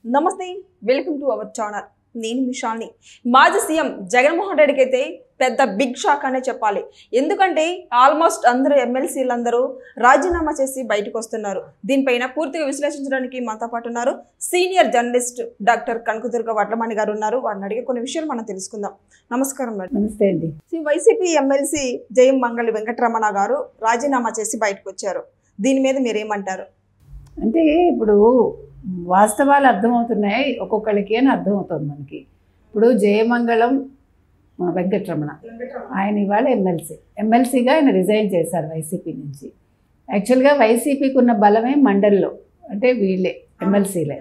నమస్తే, welcome to our channel. నేను మిషాల్ని. మాజీ సీఎం జగన్మోహన్ రెడ్డికి అయితే పెద్ద బిగ్ షాక్ అనే చెప్పాలి. ఎందుకంటే ఆల్మోస్ట్ అందరూ ఎమ్మెల్సీలందరూ రాజీనామా చేసి బయటకు వస్తున్నారు. దీనిపైన పూర్తిగా విశ్లేషించడానికి మనతో పాటు ఉన్నారు senior journalist doctor Kanakadurga Vadlamani గారు ఉన్నారు. వారిని అడిగే కొన్ని విషయాలు మనం తెలుసుకుందాం. నమస్కారం మేడం. నమస్తే అండి. వైసీపీ ఎమ్మెల్సీ జయం మంగళి వెంకటరమణ గారు రాజీనామా చేసి బయటకు వచ్చారు. దీని మీద మీరేమంటారు? అంటే ఇప్పుడు వాస్తవాలు అర్థమవుతున్నాయి ఒక్కొక్కరికి అని అర్థమవుతుంది మనకి. ఇప్పుడు జయమంగళం వెంకటరమణ ఆయన ఇవాళ ఎమ్మెల్సీగా ఆయన రిజైన్ చేశారు వైసీపీ నుంచి. యాక్చువల్గా వైసీపీకి ఉన్న బలమే మండలిలో, అంటే వీళ్ళే ఎమ్మెల్సీలే.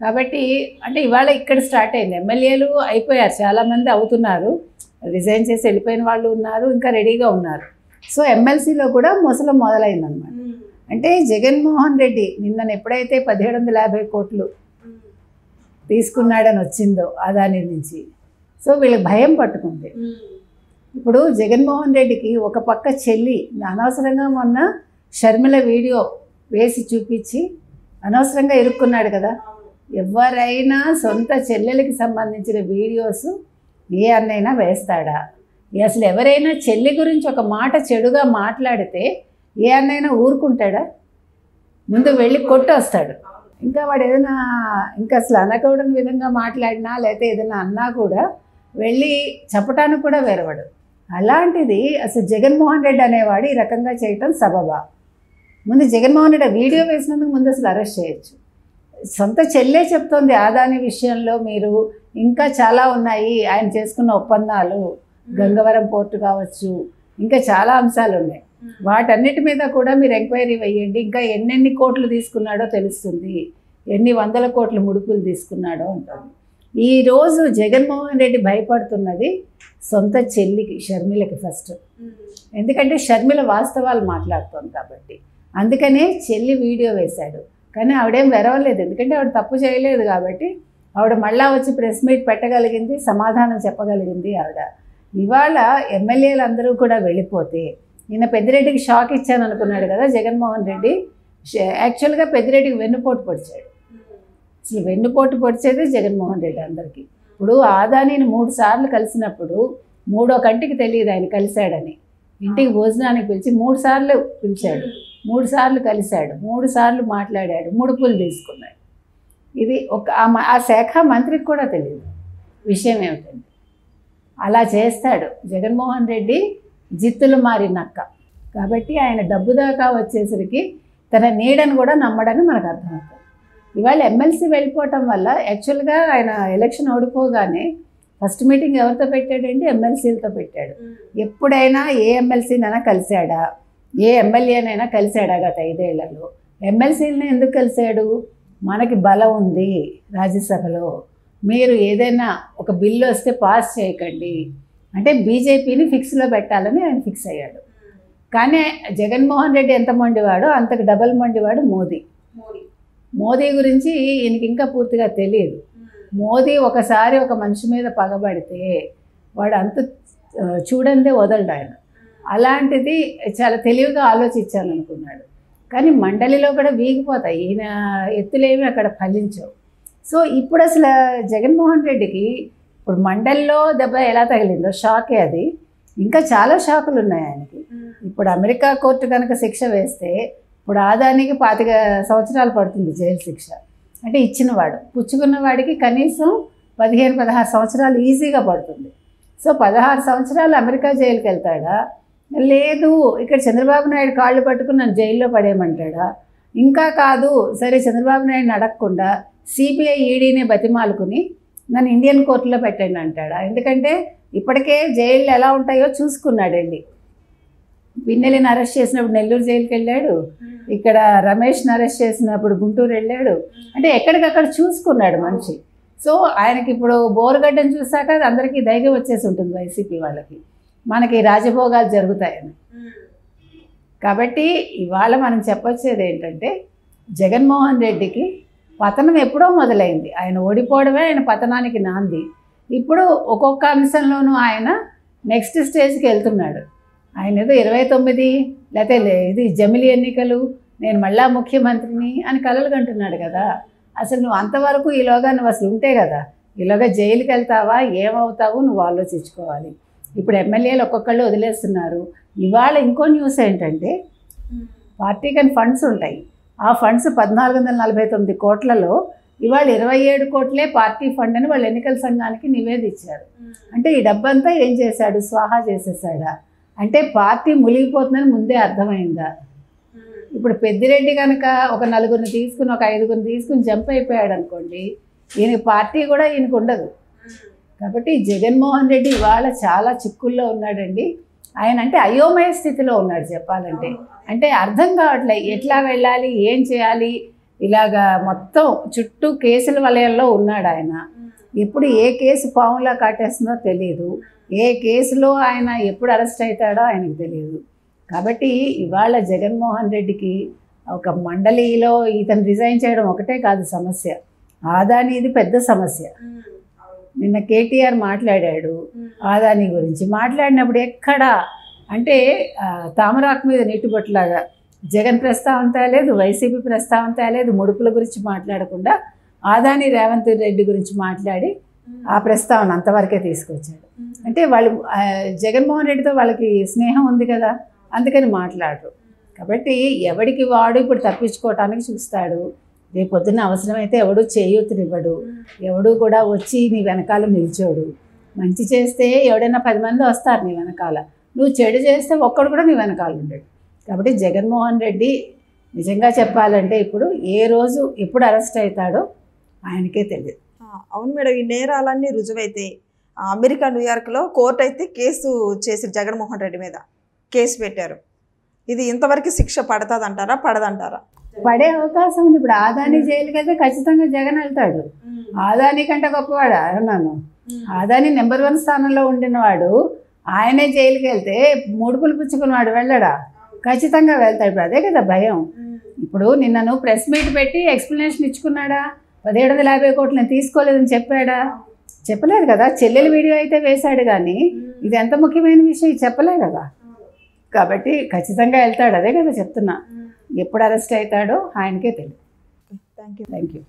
కాబట్టి అంటే ఇవాళ ఇక్కడ స్టార్ట్ అయింది. ఎమ్మెల్యేలు అయిపోయారు, చాలామంది అవుతున్నారు, రిజైన్ చేసి వెళ్ళిపోయిన వాళ్ళు ఉన్నారు, ఇంకా రెడీగా ఉన్నారు. సో ఎమ్మెల్సీలో కూడా ముసలం మొదలైందనమాట. అంటే జగన్మోహన్ రెడ్డి నిన్న ఎప్పుడైతే 1750 కోట్లు తీసుకున్నాడని వచ్చిందో అదాని నుంచి, సో వీళ్ళకి భయం పట్టుకుంది. ఇప్పుడు జగన్మోహన్ రెడ్డికి ఒక పక్క చెల్లి అనవసరంగా మొన్న షర్మిల వీడియో వేసి చూపించి అనవసరంగా ఇరుక్కున్నాడు కదా. ఎవరైనా సొంత చెల్లెలకి సంబంధించిన వీడియోస్ ఏ అన్నైనా వేస్తాడా? అసలు ఎవరైనా చెల్లి గురించి ఒక మాట చెడుగా మాట్లాడితే ఏ అన్నైనా ఊరుకుంటాడా? ముందు వెళ్ళి కొట్టొస్తాడు. ఇంకా వాడు ఏదైనా ఇంకా అసలు అనకూడని విధంగా మాట్లాడినా లేకపోతే ఏదైనా అన్నా కూడా వెళ్ళి చెప్పటానికి కూడా వేరవాడు. అలాంటిది అసలు జగన్మోహన్ రెడ్డి అనేవాడు ఈ రకంగా చేయటం సబబా? ముందు జగన్మోహన్ రెడ్డి వీడియో వేసినందుకు ముందు అసలు అరెస్ట్ చేయొచ్చు. సొంత చెల్లే చెప్తోంది ఆదాని విషయంలో మీరు ఇంకా చాలా ఉన్నాయి, ఆయన చేసుకున్న ఒప్పందాలు, గంగవరం పోర్టు కావచ్చు, ఇంకా చాలా అంశాలు ఉన్నాయి. వాటన్నిటి మీద కూడా మీరు ఎంక్వైరీ వేయండి. ఇంకా ఎన్నెన్ని కోట్లు తీసుకున్నాడో తెలుస్తుంది, ఎన్ని వందల కోట్ల ముడుపులు తీసుకున్నాడో ఉంటుంది. ఈరోజు జగన్మోహన్ రెడ్డి భయపడుతున్నది సొంత చెల్లికి, షర్మిలకి ఫస్ట్. ఎందుకంటే షర్మిల వాస్తవాలు మాట్లాడుతోంది కాబట్టి. అందుకనే చెల్లి వీడియో వేశాడు. కానీ ఆవిడేం వెరవలేదు, ఎందుకంటే ఆవిడ తప్పు చేయలేదు కాబట్టి. ఆవిడ మళ్ళా వచ్చి ప్రెస్ మీట్ పెట్టగలిగింది, సమాధానం చెప్పగలిగింది ఆవిడ. ఇవాళ ఎమ్మెల్యేలు అందరూ కూడా వెళ్ళిపోతే నిన్న పెద్దిరెడ్డికి షాక్ ఇచ్చాను అనుకున్నాడు కదా జగన్మోహన్ రెడ్డి. యాక్చువల్గా పెద్దిరెడ్డికి వెన్నుపోటు పొడిచాడు. అసలు వెన్నుపోటు పొడిచేది జగన్మోహన్ రెడ్డి అందరికీ. ఇప్పుడు ఆదానిని 3 సార్లు కలిసినప్పుడు మూడో కంటికి తెలియదు ఆయన కలిశాడని. ఇంటికి భోజనానికి పిలిచి 3 సార్లు పిలిచాడు, 3 సార్లు కలిశాడు, 3 సార్లు మాట్లాడాడు, ముడుపులు తీసుకున్నాడు. ఇది ఒక ఆ శాఖ మంత్రికి కూడా తెలియదు విషయం ఏమిటంటే. అలా చేస్తాడు జగన్మోహన్ రెడ్డి, జిత్తులు మారి నక్క. కాబట్టి ఆయన డబ్బు దాకా వచ్చేసరికి తన నీడని కూడా నమ్మడని మనకు అర్థమవుతుంది. ఇవాళ ఎమ్మెల్సీ వెళ్ళిపోవటం వల్ల యాక్చువల్గా ఆయన ఎలక్షన్ ఓడిపోగానే ఫస్ట్ మీటింగ్ ఎవరితో పెట్టాడంటే ఎమ్మెల్సీలతో పెట్టాడు. ఎప్పుడైనా ఏ ఎమ్మెల్సీనైనా కలిశాడా, ఏ ఎమ్మెల్యేనైనా కలిశాడా గత 5 ఏళ్లలో? ఎమ్మెల్సీలని ఎందుకు కలిశాడు? మనకి బలం ఉంది రాజ్యసభలో, మీరు ఏదైనా ఒక బిల్లు వస్తే పాస్ చేయకండి అంటే బీజేపీని ఫిక్స్లో పెట్టాలని ఆయన ఫిక్స్ అయ్యాడు. కానీ జగన్మోహన్ రెడ్డి ఎంత మొండివాడో అంతకు డబల్ మొండివాడు మోదీ గురించి ఈయనకి ఇంకా పూర్తిగా తెలియదు. మోదీ ఒకసారి ఒక మనిషి మీద పగబడితే వాడు అంత చూడందే వదలడు ఆయన. అలాంటిది చాలా తెలివిగా ఆలోచించాను అనుకున్నాడు. కానీ మండలిలో కూడా వీగిపోతాయి, ఈయన ఎత్తులేమి అక్కడ ఫలించవు. సో ఇప్పుడు అసలు జగన్మోహన్ రెడ్డికి ఇప్పుడు మండలిలో దెబ్బ ఎలా తగిలిందో షాకే అది. ఇంకా చాలా షాకులు ఉన్నాయి ఆయనకి. ఇప్పుడు అమెరికా కోర్టు కనుక శిక్ష వేస్తే ఇప్పుడు ఆదానికి 25 సంవత్సరాలు పడుతుంది జైలు శిక్ష. అంటే ఇచ్చినవాడు, పుచ్చుకున్న వాడికి కనీసం 15-16 సంవత్సరాలు ఈజీగా పడుతుంది. సో 16 సంవత్సరాలు అమెరికా జైలుకి వెళ్తాడా? లేదు ఇక్కడ చంద్రబాబు నాయుడు కాళ్ళు పట్టుకుని నన్ను జైల్లో పడేయమంటాడా? ఇంకా కాదు, సరే చంద్రబాబు నాయుడుని అడగకుండా సిబిఐ ఈడీనే బతిమాలుకుని నన్ను ఇండియన్ కోర్టులో పెట్టండి అంటాడా? ఎందుకంటే ఇప్పటికే జైళ్ళు ఎలా ఉంటాయో చూసుకున్నాడు. వెళ్ళి పిన్నెల్లిని అరెస్ట్ చేసినప్పుడు నెల్లూరు జైలుకి వెళ్ళాడు, ఇక్కడ రమేష్ని అరెస్ట్ చేసినప్పుడు గుంటూరు వెళ్ళాడు. అంటే ఎక్కడికక్కడ చూసుకున్నాడు మనిషి. సో ఆయనకి ఇప్పుడు బోరుగడ్డను చూసాక అందరికీ ధైర్యం వచ్చేసి ఉంటుంది వైసీపీ వాళ్ళకి, మనకి రాజభోగాలు జరుగుతాయని. కాబట్టి ఇవాళ మనం చెప్పొచ్చేది ఏంటంటే జగన్మోహన్ రెడ్డికి పతనం ఎప్పుడో మొదలైంది. ఆయన ఓడిపోవడమే ఆయన పతనానికి నాంది. ఇప్పుడు ఒక్కొక్క అంశంలోనూ ఆయన నెక్స్ట్ స్టేజ్కి వెళ్తున్నాడు. ఆయన ఏదో 29 లేకపోతే ఇది జమిలి ఎన్నికలు, నేను మళ్ళా ముఖ్యమంత్రిని అని కలలు కంటున్నాడు కదా. అసలు నువ్వు అంతవరకు ఈలోగా నువ్వు అసలు ఉంటే కదా, ఈలోగా జైలుకి వెళ్తావా ఏమవుతావు నువ్వు ఆలోచించుకోవాలి. ఇప్పుడు ఎమ్మెల్యేలు ఒక్కొక్కళ్ళు వదిలేస్తున్నారు. ఇవాళ ఇంకో న్యూస్ ఏంటంటే పార్టీకి అని ఫండ్స్ ఉంటాయి. ఆ ఫండ్స్ 1449 కోట్లలో ఇవాళ 27 కోట్లే పార్టీ ఫండ్ అని వాళ్ళు ఎన్నికల సంఘానికి నివేదించారు. అంటే ఈ డబ్బంతా ఏం చేశాడు, స్వాహా చేసేసాడా? అంటే పార్టీ మునిగిపోతుందని ముందే అర్థమైందా? ఇప్పుడు పెద్దిరెడ్డి కనుక ఒక 4 తీసుకుని ఒక 5 తీసుకుని జంప్ అయిపోయాడు అనుకోండి, ఈయన పార్టీ కూడా ఈయనకు ఉండదు. కాబట్టి జగన్మోహన్ రెడ్డి ఇవాళ చాలా చిక్కుల్లో ఉన్నాడండి. ఆయన అంటే అయోమయ స్థితిలో ఉన్నాడు చెప్పాలంటే. అంటే అర్థం కావట్లే ఎట్లా వెళ్ళాలి, ఏం చేయాలి, ఇలాగా మొత్తం చుట్టూ కేసుల వలయంలో ఉన్నాడు ఆయన. ఎప్పుడు ఏ కేసు పాములా కాటేస్తుందో తెలియదు, ఏ కేసులో ఆయన ఎప్పుడు అరెస్ట్ అవుతాడో ఆయనకు తెలియదు. కాబట్టి ఇవాళ జగన్మోహన్ రెడ్డికి ఒక మండలిలో ఇతను రిజైన్ చేయడం ఒకటే కాదు సమస్య, ఆదానీది పెద్ద సమస్య. నిన్న కేటీఆర్ మాట్లాడాడు ఆదాని గురించి. మాట్లాడినప్పుడు ఎక్కడా అంటే తామరాకు మీద నీటిబొట్టులాగా జగన్ ప్రస్తావన తేలేదు, వైసీపీ ప్రస్తావన తేలేదు, ముడుపుల గురించి మాట్లాడకుండా ఆదాని రేవంత్ రెడ్డి గురించి మాట్లాడి ఆ ప్రస్తావన అంతవరకే తీసుకొచ్చాడు. అంటే వాళ్ళు జగన్మోహన్ రెడ్డితో వాళ్ళకి స్నేహం ఉంది కదా, అందుకని మాట్లాడరు. కాబట్టి ఎవడికి వాడు ఇప్పుడు తప్పించుకోవటానికి చూస్తాడు. రేపు పొద్దున్న అవసరమైతే ఎవడు చేయూతనివ్వడు, ఎవడు కూడా వచ్చి నీ వెనకాల నిల్చోడు. మంచి చేస్తే ఎవడైనా 10 మంది వస్తారు నీ వెనకాల, నువ్వు చెడు చేస్తే ఒక్కడు కూడా నీ వెనకాల ఉండడు. కాబట్టి జగన్మోహన్ రెడ్డి నిజంగా చెప్పాలంటే ఇప్పుడు ఏ రోజు ఎప్పుడు అరెస్ట్ అవుతాడో ఆయనకే తెలియదు. అవును మేడం, ఈ నేరాలన్నీ రుజువైతే అమెరికా న్యూయార్క్లో కోర్టు అయితే కేసు చేసి జగన్మోహన్ రెడ్డి మీద కేసు పెట్టారు. ఇది ఇంతవరకు శిక్ష పడుతుందంటారా పడదంటారా? పడే అవకాశం ఉంది. ఇప్పుడు ఆదాని జైలుకి అయితే ఖచ్చితంగా జగన్ వెళ్తాడు. ఆదాని కంటే గొప్పవాడు అన్నాను. ఆదాని నెంబర్ 1 స్థానంలో ఉండినవాడు ఆయనే జైలుకి వెళ్తే ముడుపులు పుచ్చుకున్నవాడు వెళ్ళడా? ఖచ్చితంగా వెళ్తాడు. ఇప్పుడు అదే కదా భయం. ఇప్పుడు నిన్న నువ్వు ప్రెస్ మీట్ పెట్టి ఎక్స్ప్లెనేషన్ ఇచ్చుకున్నాడా? 1750 కోట్లు నేను తీసుకోలేదని చెప్పాడా? చెప్పలేదు కదా. చెల్లెల వీడియో అయితే వేశాడు కానీ ఇది ఎంత ముఖ్యమైన విషయం చెప్పలే కదా. కాబట్టి ఖచ్చితంగా వెళ్తాడు. అదే కదా చెప్తున్నా. ఎప్పుడు అరెస్ట్ అవుతాడో ఆయనకే తెలియదు. Thank you. Thank you.